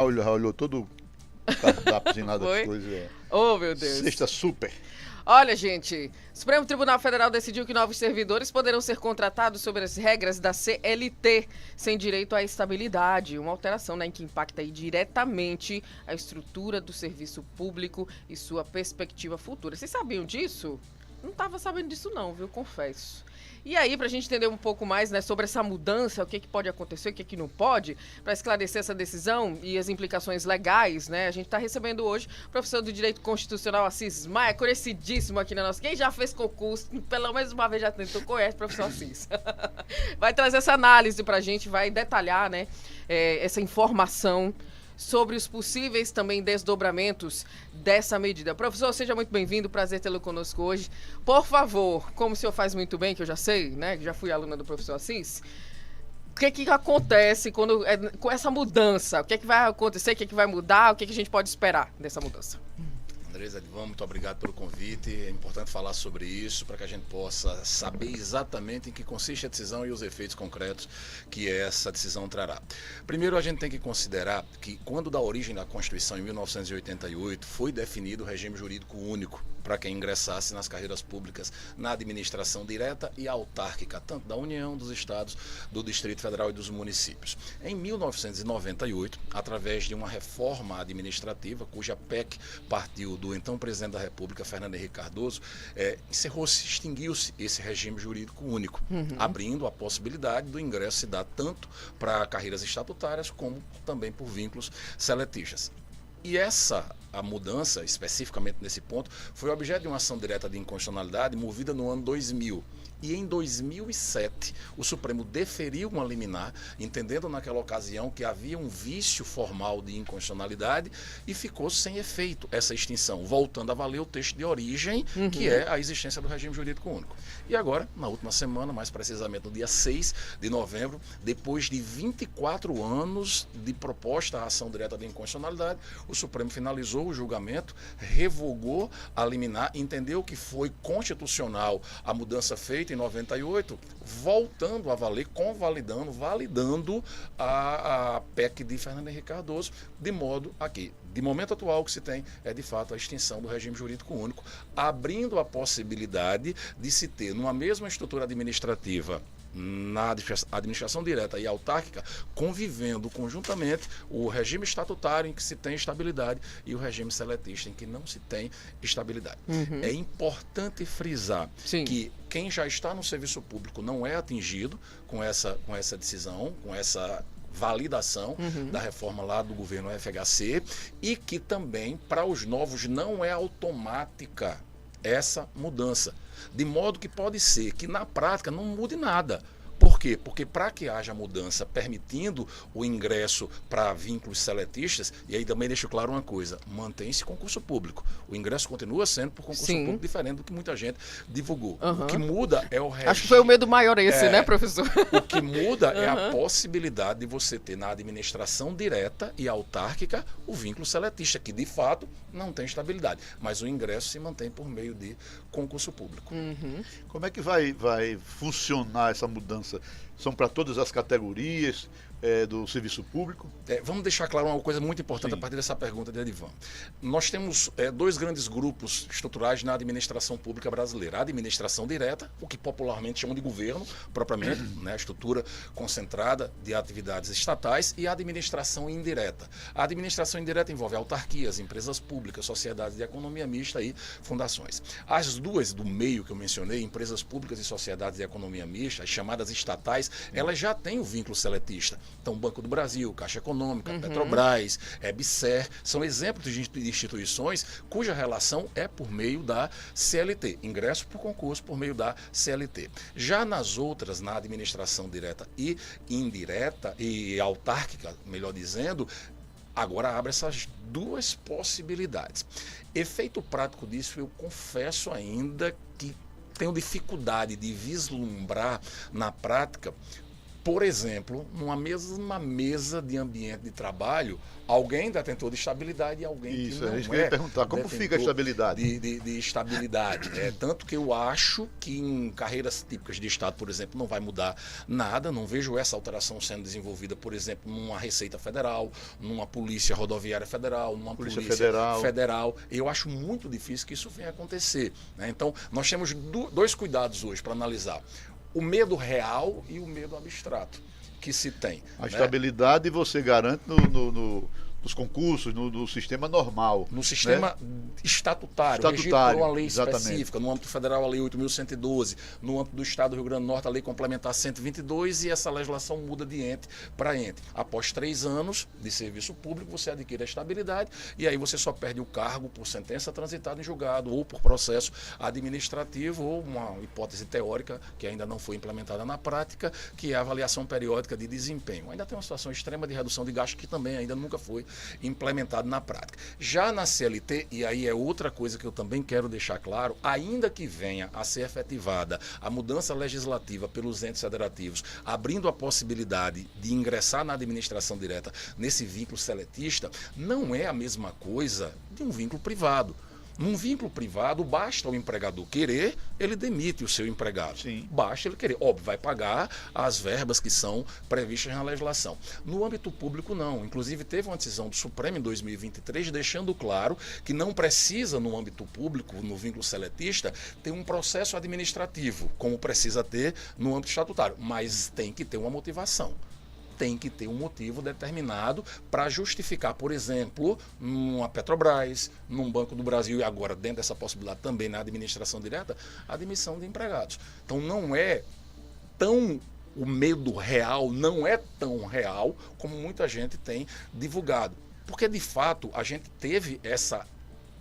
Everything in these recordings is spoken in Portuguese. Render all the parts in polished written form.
Olhou todo o cardápio das Foi? coisas. Oh, meu Deus. Sexta super. Olha, gente, o Supremo Tribunal Federal decidiu que novos servidores poderão ser contratados sob as regras da CLT, sem direito à estabilidade. Uma alteração, né, que impacta aí diretamente a estrutura do serviço público e sua perspectiva futura. Vocês sabiam disso? Não estava sabendo disso não, viu? Confesso. E aí, para a gente entender um pouco mais, né, sobre essa mudança, o que pode acontecer, o que não pode, para esclarecer essa decisão e as implicações legais, né, a gente está recebendo hoje o professor do Direito Constitucional Assis Maia, conhecidíssimo aqui na nossa... Quem já fez concurso, pelo menos uma vez já tentou, conhece o professor Assis. Vai trazer essa análise para a gente, vai detalhar, né, essa informação sobre os possíveis também desdobramentos dessa medida. Professor, seja muito bem-vindo, prazer tê-lo conosco hoje. Por favor, como o senhor faz muito bem, que eu já sei, né, que já fui aluna do professor Assis, o que acontece com essa mudança? O que vai acontecer, o que vai mudar, o que a gente pode esperar dessa mudança? Andresa, Edvan, muito obrigado pelo convite. É importante falar sobre isso para que a gente possa saber exatamente em que consiste a decisão e os efeitos concretos que essa decisão trará. Primeiro, a gente tem que considerar que, quando da origem da Constituição, em 1988, foi definido o regime jurídico único para quem ingressasse nas carreiras públicas na administração direta e autárquica, tanto da União, dos estados, do Distrito Federal e dos municípios. Em 1998, através de uma reforma administrativa, cuja PEC partiu do então presidente da República, Fernando Henrique Cardoso, encerrou-se, extinguiu-se esse regime jurídico único, abrindo a possibilidade do ingresso se dar tanto para carreiras estatutárias como também por vínculos seletistas. E a mudança, especificamente nesse ponto, foi objeto de uma ação direta de inconstitucionalidade movida no ano 2000. E em 2007, o Supremo deferiu uma liminar, entendendo naquela ocasião que havia um vício formal de inconstitucionalidade e ficou sem efeito essa extinção, voltando a valer o texto de origem, que é a existência do regime jurídico único. E agora, na última semana, mais precisamente no dia 6 de novembro, depois de 24 anos de proposta à ação direta de inconstitucionalidade, o Supremo finalizou o julgamento, revogou a liminar, entendeu que foi constitucional a mudança feita em 98, voltando a valer, validando a PEC de Fernando Henrique Cardoso, de modo a que, de momento atual, o que se tem é, de fato, a extinção do regime jurídico único, abrindo a possibilidade de se ter, numa mesma estrutura administrativa, na administração direta e autárquica, convivendo conjuntamente o regime estatutário em que se tem estabilidade e o regime seletista em que não se tem estabilidade. É importante frisar que quem já está no serviço público não é atingido com essa decisão, com essa validação da reforma lá do governo FHC, e que também para os novos não é automática essa mudança. De modo que pode ser que na prática não mude nada. Por quê? Porque para que haja mudança permitindo o ingresso para vínculos seletistas, e aí também deixo claro uma coisa, mantém-se concurso público. O ingresso continua sendo por concurso público, diferente do que muita gente divulgou. O que muda é o regime. Acho que foi o medo maior esse, né, professor? O que muda é a possibilidade de você ter na administração direta e autárquica o vínculo seletista, que de fato não tem estabilidade. Mas o ingresso se mantém por meio de concurso público. Como é que vai funcionar essa mudança? São para todas as categorias do serviço público? Vamos deixar claro uma coisa muito importante a partir dessa pergunta de Edvan. Nós temos dois grandes grupos estruturais na administração pública brasileira. A administração direta, o que popularmente chamam de governo, propriamente, né, a estrutura concentrada de atividades estatais, e a administração indireta. A administração indireta envolve autarquias, empresas públicas, sociedades de economia mista e fundações. As duas do meio que eu mencionei, empresas públicas e sociedades de economia mista, as chamadas estatais, elas já têm o vínculo seletista. Então, Banco do Brasil, Caixa Econômica, Petrobras, EBSER, são exemplos de instituições cuja relação é por meio da CLT, ingresso por concurso por meio da CLT. Já nas outras, na administração direta e indireta, e autárquica, melhor dizendo, agora abre essas duas possibilidades. Efeito prático disso, eu confesso ainda que tenho dificuldade de vislumbrar na prática, Por exemplo, numa mesma mesa de ambiente de trabalho, alguém detentor de estabilidade e alguém que não isso que eu ia perguntar. Como fica a estabilidade? De estabilidade. Tanto que eu acho que em carreiras típicas de Estado, por exemplo, não vai mudar nada. Não vejo essa alteração sendo desenvolvida, por exemplo, numa Receita Federal, numa Polícia Rodoviária Federal, numa Polícia Federal. Eu acho muito difícil que isso venha a acontecer, né? Então, nós temos dois cuidados hoje para analisar. O medo real e o medo abstrato que se tem. A estabilidade você garante nos concursos, no sistema normal. No sistema estatutário, regido por uma lei específica. No âmbito federal, a Lei 8.112. No âmbito do Estado do Rio Grande do Norte, a Lei Complementar 122. E essa legislação muda de ente para ente. Após 3 anos de serviço público, você adquire a estabilidade e aí você só perde o cargo por sentença transitada em julgado ou por processo administrativo ou uma hipótese teórica que ainda não foi implementada na prática, que é a avaliação periódica de desempenho. Ainda tem uma situação extrema de redução de gasto que também ainda nunca foi implementado na prática. Já na CLT, e aí é outra coisa que eu também quero deixar claro, ainda que venha a ser efetivada a mudança legislativa pelos entes federativos, abrindo a possibilidade de ingressar na administração direta nesse vínculo seletista, não é a mesma coisa de um vínculo privado. Num vínculo privado, basta o empregador querer, ele demite o seu empregado. Sim. Basta ele querer. Óbvio, vai pagar as verbas que são previstas na legislação. No âmbito público, não. Inclusive, teve uma decisão do Supremo em 2023, deixando claro que não precisa, no âmbito público, no vínculo seletista, ter um processo administrativo, como precisa ter no âmbito estatutário. Mas tem que ter uma motivação. Tem que ter um motivo determinado para justificar, por exemplo, numa Petrobras, num Banco do Brasil e agora dentro dessa possibilidade também na administração direta, a admissão de empregados. Então não é tão, o medo real não é tão real como muita gente tem divulgado. Porque de fato a gente teve essa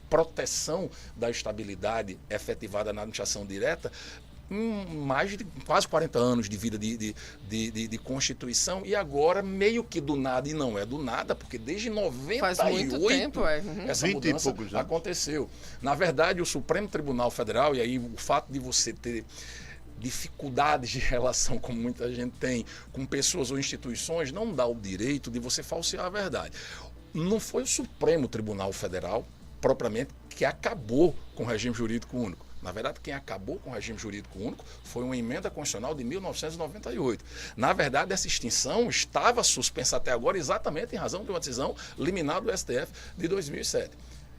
proteção da estabilidade efetivada na administração direta mais de quase 40 anos de vida de Constituição e agora meio que do nada, e não é do nada, porque desde 98 faz muito tempo, essa mudança aconteceu. Na verdade, o Supremo Tribunal Federal, e aí o fato de você ter dificuldades de relação, como muita gente tem, com pessoas ou instituições, não dá o direito de você falsear a verdade. Não foi o Supremo Tribunal Federal, propriamente, que acabou com o regime jurídico único. Na verdade, quem acabou com o regime jurídico único foi uma emenda constitucional de 1998. Na verdade, essa extinção estava suspensa até agora exatamente em razão de uma decisão liminar do STF de 2007.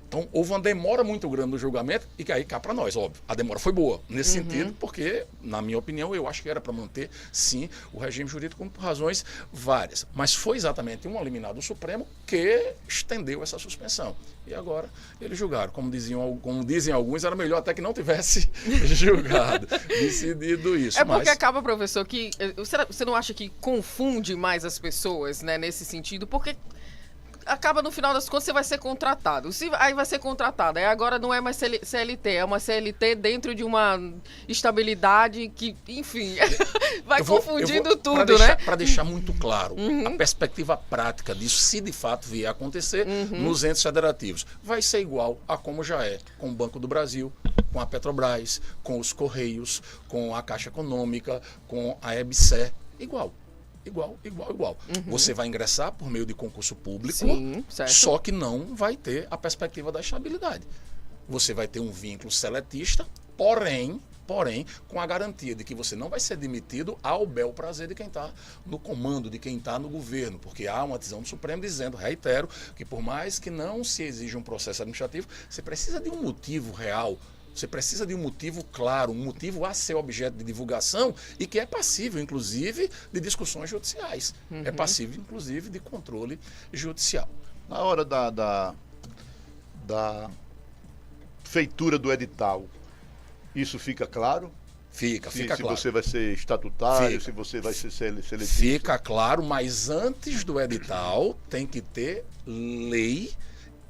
Então, houve uma demora muito grande no julgamento e que aí cá para nós, óbvio. A demora foi boa nesse sentido, porque, na minha opinião, eu acho que era para manter, sim, o regime jurídico por razões várias. Mas foi exatamente uma liminar do Supremo que estendeu essa suspensão. E agora eles julgaram. Como dizem alguns, era melhor até que não tivesse julgado, decidido isso. É porque acaba, professor, que você não acha que confunde mais as pessoas, né, nesse sentido? Porque acaba, no final das contas, você vai ser contratado. Aí vai ser contratado. Aí agora não é mais CLT, é uma CLT dentro de uma estabilidade que, enfim, vai confundindo tudo, né? Para deixar muito claro, a perspectiva prática disso, se de fato vier a acontecer nos entes federativos, vai ser igual a como já é com o Banco do Brasil, com a Petrobras, com os Correios, com a Caixa Econômica, com a EBSER, igual. Você vai ingressar por meio de concurso público, sim, certo, só que não vai ter a perspectiva da estabilidade. Você vai ter um vínculo seletista, porém, com a garantia de que você não vai ser demitido ao bel prazer de quem está no comando, de quem está no governo, porque há uma decisão do Supremo dizendo, reitero, que por mais que não se exija um processo administrativo, você precisa de um motivo real. Você precisa de um motivo claro, um motivo a ser objeto de divulgação e que é passível, inclusive, de discussões judiciais. É passível, inclusive, de controle judicial. Na hora da feitura do edital, isso fica claro? Fica claro. Se você vai ser estatutário, se você vai ser seletivo. Fica claro, mas antes do edital tem que ter lei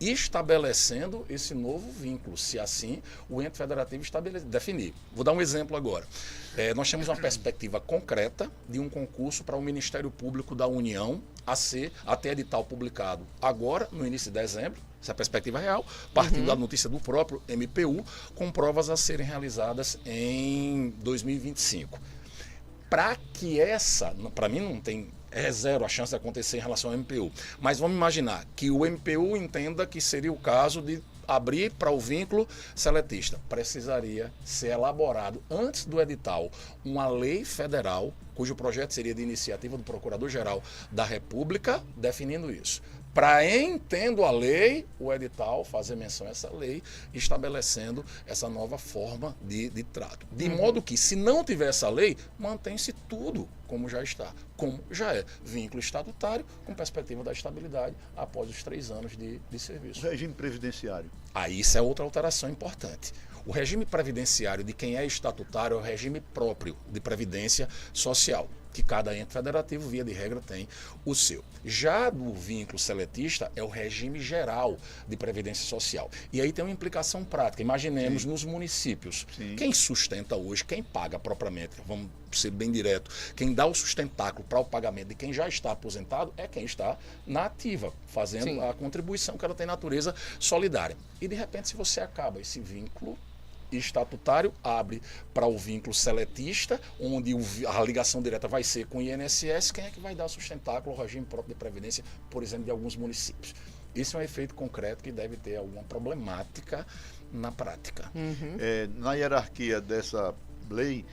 estabelecendo esse novo vínculo, se assim o ente federativo definir. Vou dar um exemplo agora. Nós temos uma perspectiva concreta de um concurso para o Ministério Público da União a ter edital publicado agora, no início de dezembro, essa é a perspectiva real, partindo da notícia do próprio MPU, com provas a serem realizadas em 2025. para que para mim não tem, é zero a chance de acontecer em relação ao MPU. Mas vamos imaginar que o MPU entenda que seria o caso de abrir para o vínculo seletista. Precisaria ser elaborado antes do edital uma lei federal, cujo projeto seria de iniciativa do Procurador-Geral da República, definindo isso. Para, entendo a lei, o edital fazer menção a essa lei, estabelecendo essa nova forma de trato. De modo que, se não tiver essa lei, mantém-se tudo como já está, como já é. Vínculo estatutário com perspectiva da estabilidade após os 3 anos de serviço. O regime previdenciário. Aí isso é outra alteração importante. O regime previdenciário de quem é estatutário é o regime próprio de previdência social, que cada ente federativo, via de regra, tem o seu. Já do vínculo seletista é o regime geral de previdência social. E aí tem uma implicação prática. Imaginemos nos municípios. Sim. Quem sustenta hoje, quem paga propriamente, vamos ser bem direto, quem dá o sustentáculo para o pagamento de quem já está aposentado é quem está na ativa, fazendo a contribuição que ela tem natureza solidária. E de repente, se você acaba esse vínculo estatutário, abre para o vínculo seletista, onde a ligação direta vai ser com o INSS, quem é que vai dar sustentáculo ao regime próprio de previdência, por exemplo, de alguns municípios? Isso é um efeito concreto que deve ter alguma problemática na prática. Na hierarquia dessa lei,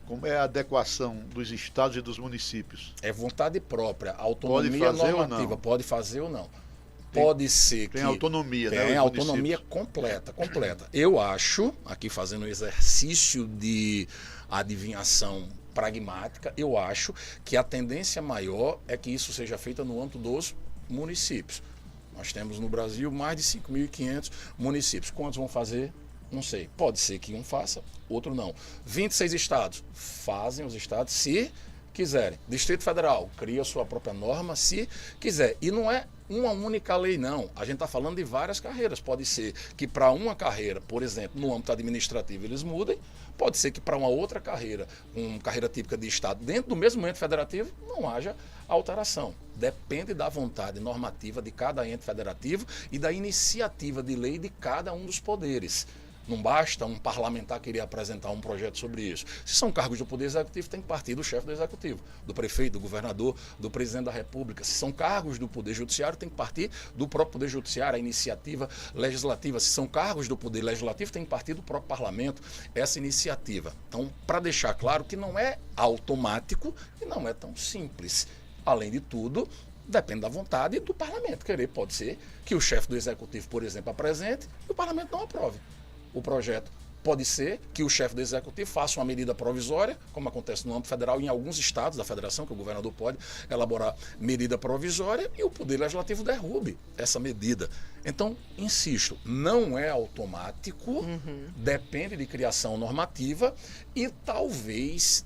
como é a adequação dos estados e dos municípios? É vontade própria, autonomia Pode fazer normativa, ou não? pode fazer ou não. Pode ser que... Tem autonomia, né? Tem os autonomia municípios. completa. Eu acho, aqui fazendo um exercício de adivinhação pragmática, eu acho que a tendência maior é que isso seja feito no âmbito dos municípios. Nós temos no Brasil mais de 5.500 municípios. Quantos vão fazer? Não sei. Pode ser que um faça, outro não. 26 estados. Fazem os estados se quiserem. Distrito Federal cria sua própria norma se quiser. E não é uma única lei, não. A gente está falando de várias carreiras. Pode ser que para uma carreira, por exemplo, no âmbito administrativo, eles mudem. Pode ser que para uma outra carreira, uma carreira típica de Estado, dentro do mesmo ente federativo, não haja alteração. Depende da vontade normativa de cada ente federativo e da iniciativa de lei de cada um dos poderes. Não basta um parlamentar querer apresentar um projeto sobre isso. Se são cargos do Poder Executivo, tem que partir do chefe do Executivo, do prefeito, do governador, do presidente da República. Se são cargos do Poder Judiciário, tem que partir do próprio Poder Judiciário, a iniciativa legislativa. Se são cargos do Poder Legislativo, tem que partir do próprio Parlamento essa iniciativa. Então, para deixar claro que não é automático e não é tão simples. Além de tudo, depende da vontade do Parlamento querer. Pode ser que o chefe do Executivo, por exemplo, apresente e o Parlamento não aprove o projeto. Pode ser que o chefe do Executivo faça uma medida provisória, como acontece no âmbito federal, em alguns estados da federação, que o governador pode elaborar medida provisória e o Poder Legislativo derrube essa medida. Então, insisto, não é automático, depende de criação normativa e talvez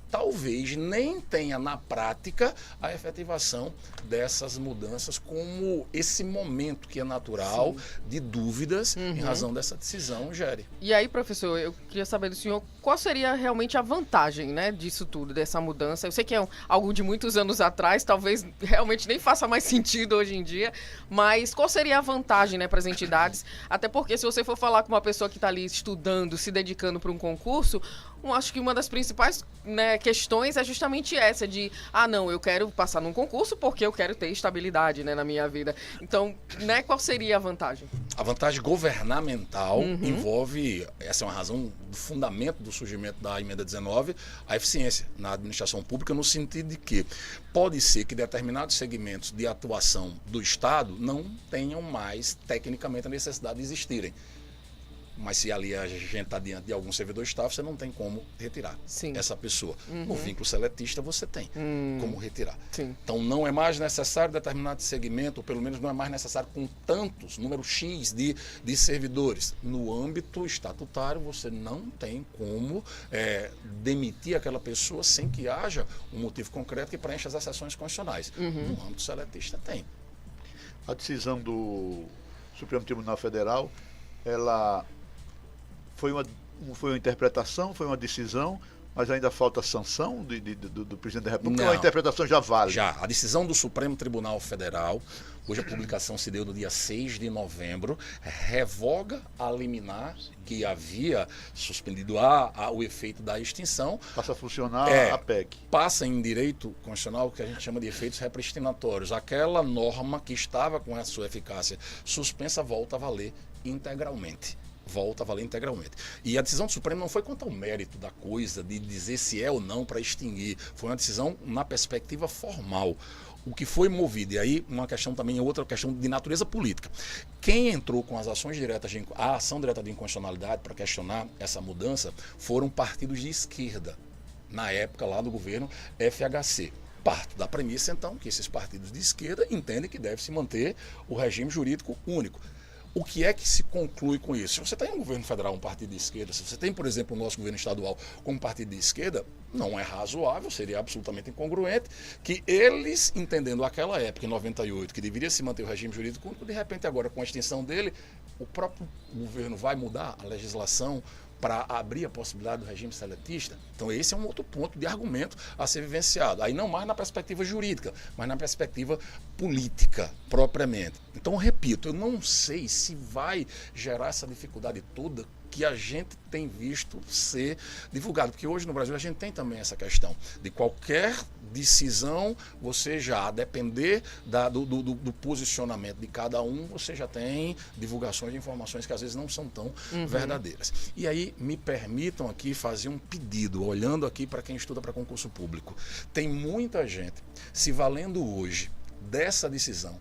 nem tenha na prática a efetivação dessas mudanças como esse momento que é natural de dúvidas em razão dessa decisão gere. E aí, professor, eu queria saber do senhor qual seria realmente a vantagem, né, disso tudo, dessa mudança. Eu sei que é algo de muitos anos atrás, talvez realmente nem faça mais sentido hoje em dia, mas qual seria a vantagem, né, para as entidades? Até porque se você for falar com uma pessoa que está ali estudando, se dedicando para um concurso, acho que uma das principais, né, questões é justamente essa de, não, eu quero passar num concurso porque eu quero ter estabilidade, né, na minha vida. Então, né, qual seria a vantagem? A vantagem governamental envolve, essa é uma razão do fundamento do surgimento da emenda 19, a eficiência na administração pública, no sentido de que pode ser que determinados segmentos de atuação do Estado não tenham mais, tecnicamente, a necessidade de existirem. Mas se ali a gente está diante de algum servidor staff, você não tem como retirar essa pessoa. No vínculo seletista você tem como retirar. Então não é mais necessário determinado segmento, ou pelo menos não é mais necessário com tantos, número X de servidores. No âmbito estatutário você não tem como demitir aquela pessoa sem que haja um motivo concreto que preencha as exceções constitucionais. No âmbito seletista tem. A decisão do Supremo Tribunal Federal, ela foi uma interpretação, foi uma decisão, Mas ainda falta sanção do presidente da República, Não. ou a interpretação já vale? Já, a decisão do Supremo Tribunal Federal, cuja publicação se deu no dia 6 de novembro, revoga a liminar que havia suspendido o efeito da extinção. Passa a funcionar a PEC. Passa em direito constitucional o que a gente chama de efeitos repristinatórios. Aquela norma que estava com a sua eficácia suspensa volta a valer integralmente. E a decisão do Supremo não foi quanto ao mérito da coisa, de dizer se é ou não para extinguir. Foi uma decisão na perspectiva formal. O que foi movido, e aí uma questão também, outra questão de natureza política. Quem entrou com as ações diretas, a ação direta de inconstitucionalidade para questionar essa mudança foram partidos de esquerda, na época lá do governo FHC. Parto da premissa, então, que esses partidos de esquerda entendem que deve se manter o regime jurídico único. O que é que se conclui com isso? Se você tem um governo federal, um partido de esquerda, se você tem, por exemplo, o nosso governo estadual como um partido de esquerda, não é razoável, seria absolutamente incongruente que eles, entendendo aquela época, em 98, que deveria se manter o regime jurídico único, de repente agora, com a extinção dele, o próprio governo vai mudar a legislação para abrir a possibilidade do regime seletista. Então esse é um outro ponto de argumento a ser vivenciado. Aí não mais na perspectiva jurídica, mas na perspectiva política, propriamente. Então, repito, eu não sei se vai gerar essa dificuldade toda que a gente tem visto ser divulgado, porque hoje no Brasil a gente tem também essa questão de qualquer decisão, você já, a depender do posicionamento de cada um, você já tem divulgações de informações que às vezes não são tão verdadeiras. E aí me permitam aqui fazer um pedido, olhando aqui para quem estuda para concurso público. Tem muita gente se valendo hoje dessa decisão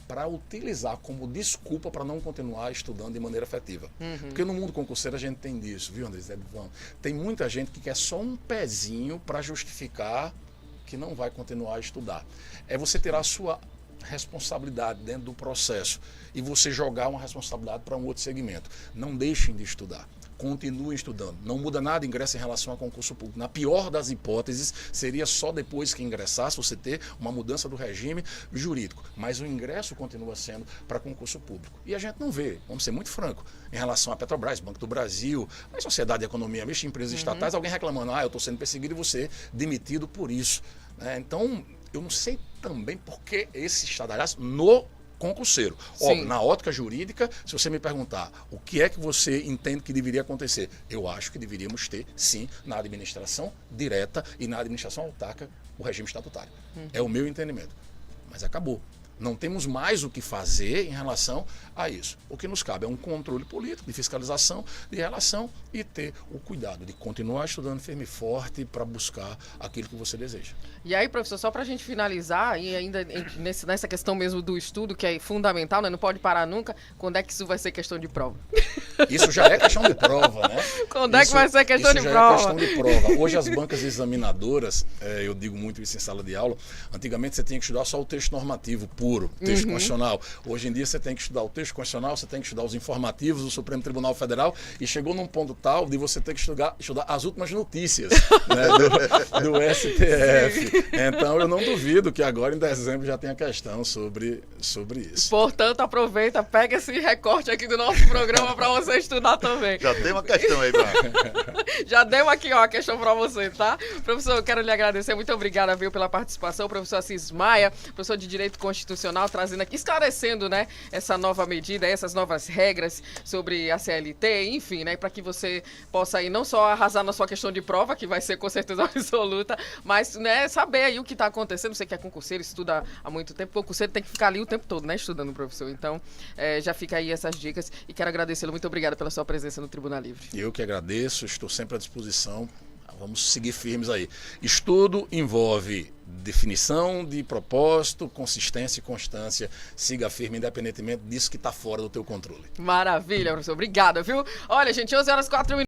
para utilizar como desculpa para não continuar estudando de maneira efetiva. Porque no mundo concurseiro a gente tem disso, viu, André? Tem muita gente que quer só um pezinho para justificar que não vai continuar a estudar. É você ter a sua responsabilidade dentro do processo e você jogar uma responsabilidade para um outro segmento. Não deixem de estudar. Continuem estudando. Não muda nada ingresso em relação a concurso público. Na pior das hipóteses, seria só depois que ingressasse você ter uma mudança do regime jurídico. Mas o ingresso continua sendo para concurso público. E a gente não vê, vamos ser muito francos, em relação à Petrobras, Banco do Brasil, a Sociedade de Economia Mista, empresas estatais, alguém reclamando, eu estou sendo perseguido e você demitido por isso. Então, eu não sei também por que esse estardalhaço no concurseiro. Óbvio, na ótica jurídica, se você me perguntar o que é que você entende que deveria acontecer, eu acho que deveríamos ter, sim, na administração direta e na administração autárquica, o regime estatutário. É o meu entendimento. Mas acabou. Não temos mais o que fazer em relação a isso. O que nos cabe é um controle político, de fiscalização, de relação e ter o cuidado de continuar estudando firme e forte para buscar aquilo que você deseja. E aí, professor, só para a gente finalizar, e ainda nessa questão mesmo do estudo, que é fundamental, né? Não pode parar nunca, quando é que isso vai ser questão de prova? Isso já é questão de prova, né? Quando é que vai ser questão de prova? Isso já é questão de prova. Hoje as bancas examinadoras, eu digo muito isso em sala de aula, antigamente você tinha que estudar só o texto normativo puro, texto constitucional. Hoje em dia você tem que estudar o texto constitucional, você tem que estudar os informativos do Supremo Tribunal Federal e chegou num ponto tal de você ter que estudar as últimas notícias, né, do STF. Então eu não duvido que agora em dezembro já tenha questão sobre isso. Portanto, aproveita, pega esse recorte aqui do nosso programa para você estudar também. Já tem uma questão aí, Já deu aqui, a questão para você, tá? Professor, eu quero lhe agradecer, muito obrigada, viu, pela participação. Professor Assis Maia, professor de Direito Constitucional, trazendo aqui, esclarecendo, né, essa nova medida, essas novas regras sobre a CLT, enfim, né, para que você possa aí não só arrasar na sua questão de prova, que vai ser com certeza absoluta, mas, né, saber aí o que está acontecendo. Você que é concurseiro, estuda há muito tempo, concurseiro tem que ficar ali o tempo todo, né, estudando, professor. Então, já fica aí essas dicas e quero agradecê-lo. Muito obrigada pela sua presença no Tribuna Livre. Eu que agradeço, estou sempre à disposição. Vamos seguir firmes aí. Estudo envolve definição de propósito, consistência e constância. Siga firme, independentemente disso que está fora do teu controle. Maravilha, professor. Obrigada, viu? Olha, gente, 11h04.